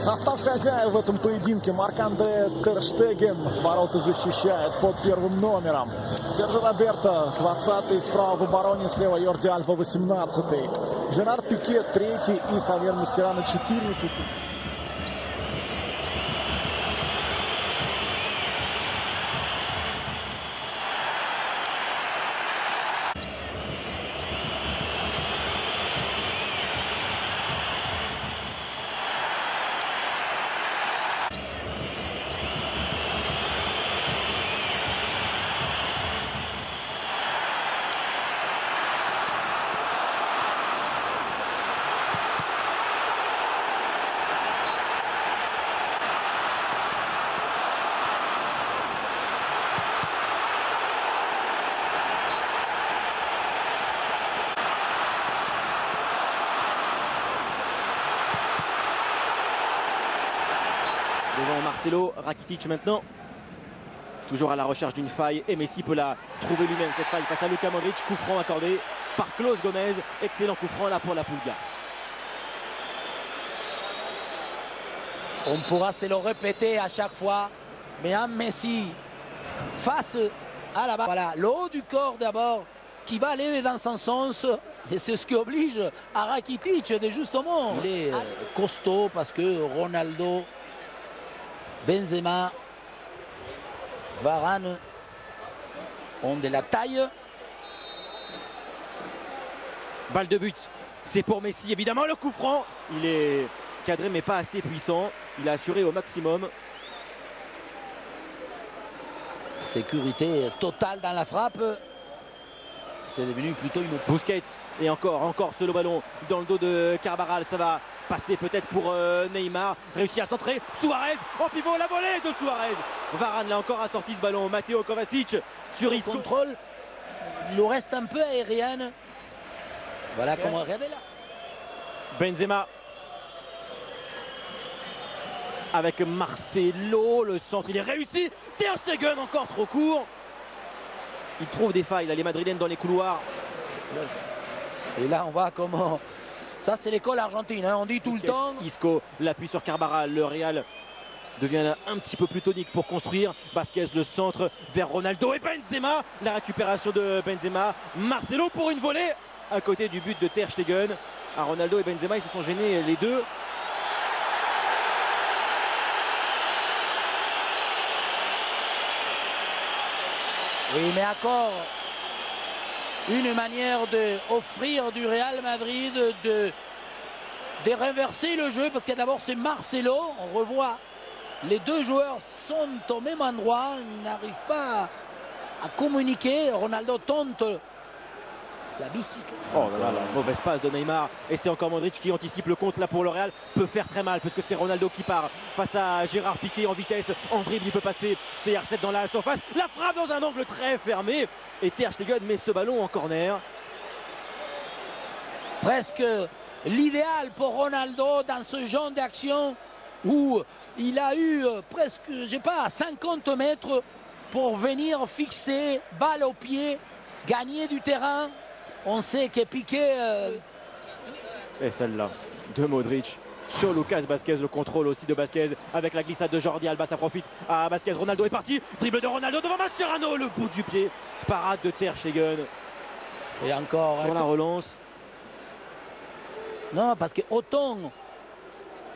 Состав хозяев в этом поединке. Марк-Андре Тер Штеген ворота защищает под первым номером. Серджо Роберто 20-й, справа в обороне, слева Йорди Альба 18-й. Жерар Пике 3-й и Хавьер Маскерано 14-й. Devant Marcelo, Rakitic maintenant. Toujours à la recherche d'une faille et Messi peut la trouver lui-même, cette faille face à Luka Modric. Coup franc accordé par Klaus Gomez. Excellent coup franc là pour la Pulga. On pourra se le répéter à chaque fois, mais un Messi face à la balle. Voilà, le haut du corps d'abord qui va aller dans son sens. Et c'est ce qui oblige à Rakitic de justement. Il est costaud parce que Ronaldo, Benzema, Varane ont de la taille. Balle de but, c'est pour Messi évidemment. Le coup franc, il est cadré mais pas assez puissant. Il a assuré au maximum. Sécurité totale dans la frappe. C'est devenu plutôt une... Busquets et encore ce ballon dans le dos de Carvajal. Ça va passer peut-être pour Neymar. Réussi à centrer. Suarez en pivot, la volée de Suarez. Varane là encore a sorti ce ballon. Matteo Kovacic sur Isco. Contrôle. Il nous reste un peu aérienne. Voilà comment regardez là. Benzema. Avec Marcelo, le centre il est réussi. Ter Stegen encore trop court. Il trouve des failles là, les Madrilènes dans les couloirs. Et là on voit comment... Ça c'est l'école argentine, hein. On dit tout Busquets, le temps. Isco, l'appui sur Carvajal. Le Real devient un petit peu plus tonique pour construire. Vasquez, le centre vers Ronaldo et Benzema. La récupération de Benzema. Marcelo pour une volée à côté du but de Ter Stegen. Ronaldo et Benzema, ils se sont gênés les deux. Oui, mais encore une manière d'offrir du Real Madrid de renverser le jeu, parce que d'abord c'est Marcelo, on revoit les deux joueurs sont au même endroit, ils n'arrivent pas à communiquer. Ronaldo tente la bicyclette. Oh là là, la mauvaise passe de Neymar. Et c'est encore Modric qui anticipe le compte là pour le Real. Peut faire très mal parce que c'est Ronaldo qui part face à Gérard Piqué en vitesse. En dribble, il peut passer CR7 dans la surface. La frappe dans un angle très fermé. Et Ter Stegen met ce ballon en corner. Presque l'idéal pour Ronaldo dans ce genre d'action où il a eu presque, je sais pas, 50 mètres pour venir fixer, balle au pied, gagner du terrain. On sait que Piqué... Et celle-là de Modric sur Lucas Vasquez, le contrôle aussi de Vasquez avec la glissade de Jordi Alba, ça profite à Vasquez. Ronaldo est parti, dribble de Ronaldo devant Mascherano, le bout du pied, parade de Ter Stegen. Et encore... Sur la relance. Non, parce que autant...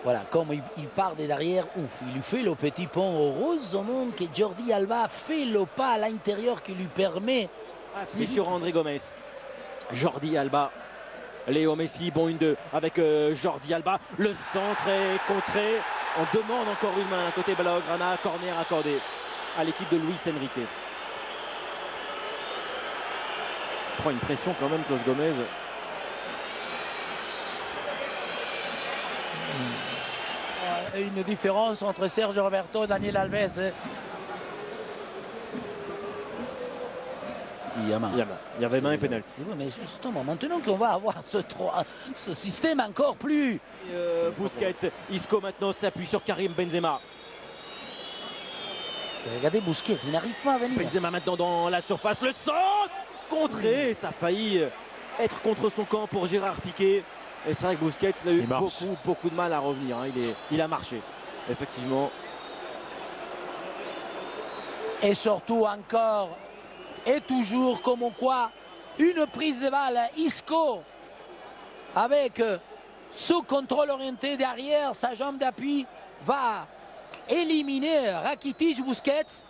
Voilà, comme il part de derrière, ouf, il lui fait le petit pont. Heureusement que Jordi Alba fait le pas à l'intérieur qui lui permet... C'est sur André Gomes. Jordi Alba, Léo Messi, bon 1-2 avec Jordi Alba. Le centre est contré. On demande encore une main à côté Blaugrana. Corner accordé à l'équipe de Luis Enrique. Prend une pression quand même, Klaus Gomez. Une différence entre Sergio Roberto et Daniel Alves. Il y avait main et pénalty. Mais justement, maintenant qu'on va avoir ce système encore plus... Busquets, Isco maintenant s'appuie sur Karim Benzema. Regardez Busquets, il n'arrive pas à venir. Benzema maintenant dans la surface, le centre contré, ça a failli être contre son camp pour Gérard Piqué. Et c'est vrai que Busquets il a eu Il marche. beaucoup de mal à revenir. Hein. Il a marché, effectivement. Et surtout encore et toujours comme quoi une prise de balle. Isco avec ce contrôle orienté derrière, sa jambe d'appui va éliminer Rakitic. Busquets.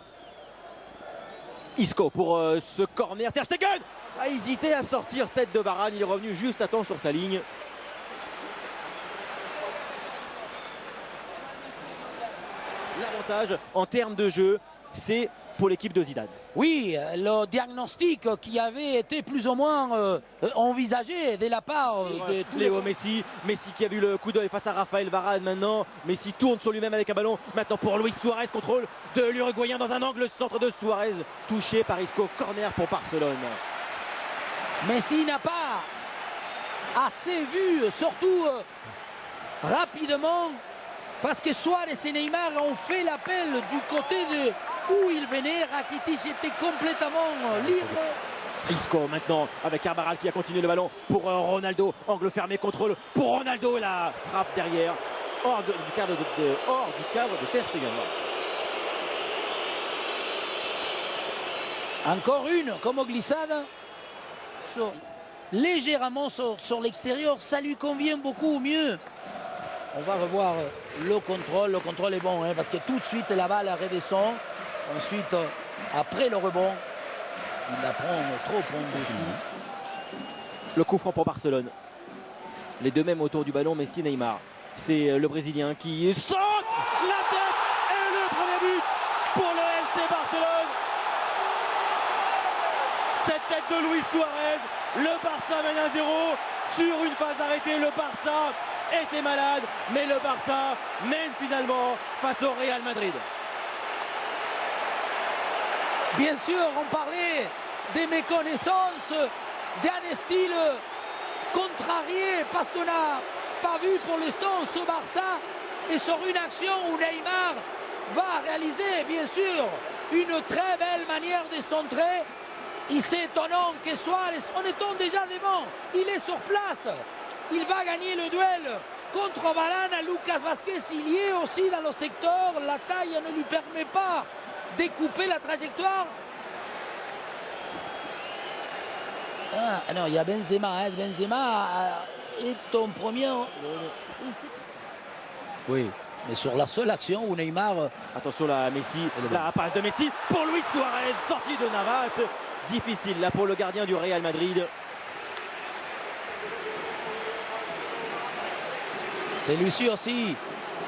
Isco pour ce corner. Ter Stegen a hésité à sortir tête de Varane. Il est revenu juste à temps sur sa ligne. L'avantage en termes de jeu, c'est pour l'équipe de Zidane. Oui, le diagnostic qui avait été plus ou moins envisagé de la part de tous Léo Messi. Messi qui a vu le coup d'œil face à Raphaël Varane maintenant. Messi tourne sur lui-même avec un ballon. Maintenant pour Luis Suarez, contrôle de l'Uruguayen dans un angle, centre de Suarez. Touché par Isco, corner pour Barcelone. Messi n'a pas assez vu, surtout rapidement, parce que Suarez et Neymar ont fait l'appel du côté de où il venait. Rakitic était complètement libre. Isco maintenant avec Carvajal qui a continué le ballon pour Ronaldo. Angle fermé, contrôle pour Ronaldo et la frappe derrière. Hors du cadre de Ter Stegen. Encore une comme glissade. Légèrement sur l'extérieur, ça lui convient beaucoup mieux. On va revoir le contrôle est bon hein, parce que tout de suite la balle redescend. Ensuite, après le rebond, il la prend trop en dessous. Le coup franc pour Barcelone. Les deux mêmes autour du ballon, Messi, Neymar. C'est le Brésilien qui saute la tête et le premier but pour le FC Barcelone. Cette tête de Luis Suarez, le Barça mène 1-0 sur une phase arrêtée. Le Barça était malade, mais le Barça mène finalement face au Real Madrid. Bien sûr, on parlait des méconnaissances, d'un style contrarié parce qu'on n'a pas vu pour l'instant ce Barça et sur une action où Neymar va réaliser bien sûr une très belle manière de centrer. Il s'est étonnant que Suarez, en étant déjà devant, il est sur place. Il va gagner le duel contre Varane. Lucas Vázquez, il y est aussi dans le secteur. La taille ne lui permet pas de couper la trajectoire. Ah non, il y a Benzema. Hein. Benzema est en premier. Oui, mais sur la seule action où Neymar... Attention là, Messi, la passe de Messi pour Luis Suarez, sortie de Navas. Difficile là pour le gardien du Real Madrid. Celui-ci aussi,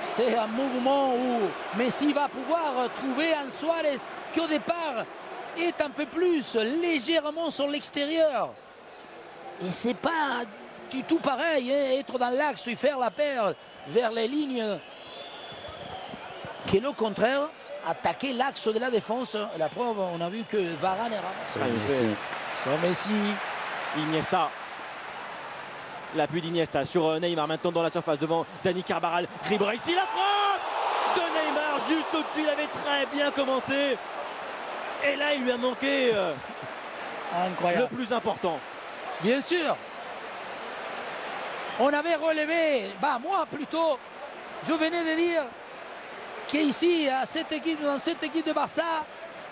c'est un mouvement où Messi va pouvoir trouver un Suarez qui au départ est un peu plus légèrement sur l'extérieur. Et c'est pas du tout pareil, hein, être dans l'axe et faire la paire vers les lignes. Que le contraire, attaquer l'axe de la défense. La preuve, on a vu que Varane est ramassé. C'est Messi. Iniesta. L'appui d'Iniesta sur Neymar maintenant dans la surface devant Dani Carvajal. Dribble ici, la frappe de Neymar juste au-dessus. Il avait très bien commencé. Et là, il lui a manqué Incroyable. le plus important. Bien sûr. On avait relevé, moi plutôt, je venais de dire qu'ici, dans cette équipe de Barça,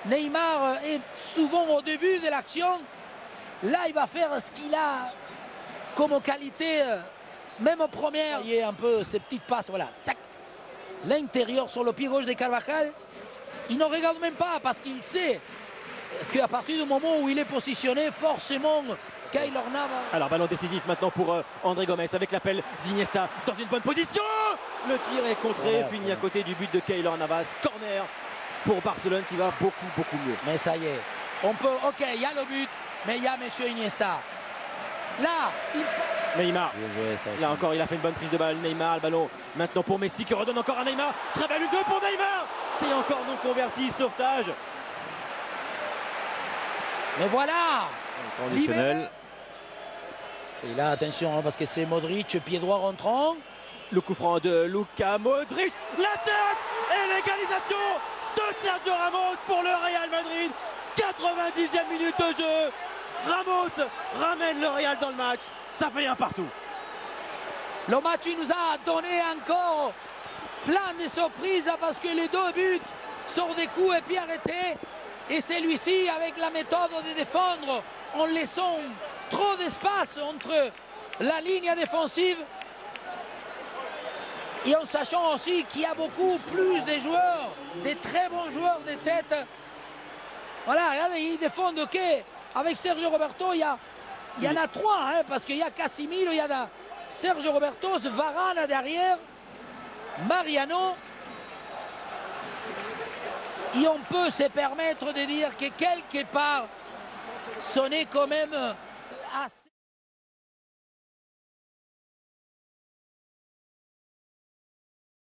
Neymar est souvent au début de l'action. Là, il va faire ce qu'il a comme qualité, même en première. Il y a un peu ces petites passes, voilà. L'intérieur sur le pied gauche de Carvajal, il ne regarde même pas parce qu'il sait qu'à partir du moment où il est positionné, forcément, Keylor Navas. Alors, ballon décisif maintenant pour André Gomes avec l'appel d'Iniesta dans une bonne position. Le tir est contré, fini à côté du but de Keylor Navas. Corner pour Barcelone qui va beaucoup mieux. Mais ça y est, on peut, ok, il y a le but, mais il y a monsieur Iniesta. Là, Neymar, là encore, il a fait une bonne prise de balle. Neymar, le ballon maintenant pour Messi qui redonne encore à Neymar. Très belle U2 pour Neymar. C'est encore non converti, sauvetage. Mais voilà. Conditionnel. Et là, attention, parce que c'est Modric, pied droit rentrant. Le coup franc de Luka Modric. La tête et l'égalisation de Sergio Ramos pour le Real Madrid. 90e minute de jeu. Ramos ramène le Real dans le match. Ça fait un partout. Le match il nous a donné encore plein de surprises parce que les deux buts sont des coups et puis arrêtés. Et celui-ci avec la méthode de défendre en laissant trop d'espace entre la ligne défensive et en sachant aussi qu'il y a beaucoup plus de joueurs, des très bons joueurs de tête. Voilà, regardez, ils défendent ok. Avec Sergio Roberto, il y en a trois, hein, parce qu'il y a Casemiro, il y a Sergio Roberto, Varane derrière, Mariano. Et on peut se permettre de dire que quelque part, ce n'est quand même